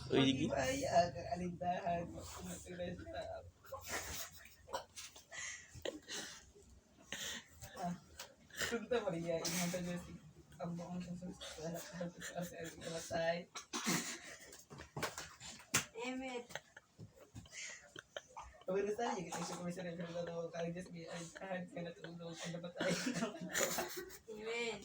Uy, sige. Ay, alindahan. Punta Maria, ingat aja sih. Ambong susus, selesai. Emet. Pagkakita saja kita isu komisi yang kalau kali dia sebagai ahan saya nak tunggu pendapat saya. Emet.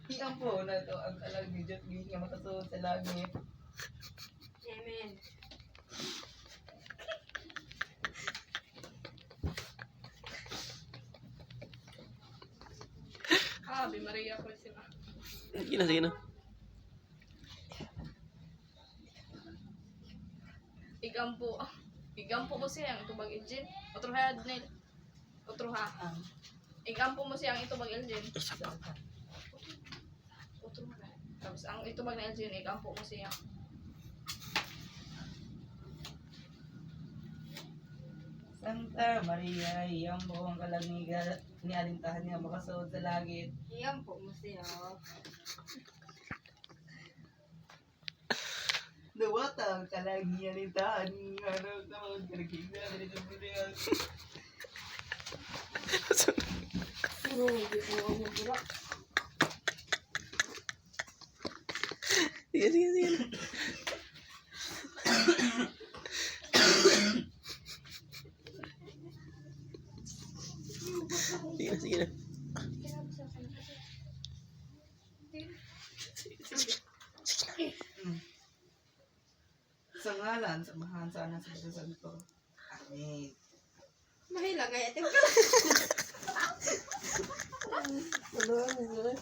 Iyang po na to ang alag ni Jot ni nga makasuot sa langit. Emet. Ave Maria ko sila. Sige na, sige na. Igampo ko siya ang itubag engine. Otro ha, Adnel. Otro ha. Igampo mo siya ang itubag engine. Isa pa. Otro ha. Tapos ang itubag na engine, igampo mo siya. Santa Maria, iyang buong kalamigan ni alintahan nga makasuot sa langit. Iyan po mo siya. Dawata ang kalagi alintahan nga naman kalagina dito mo Puro hindi ko ang mabura. Sige, sige, sige. Sige na, sige na. Sa ngalan, samahan sana sa Santo. Amen. Mahila kaya ito. Ano, ano, ano.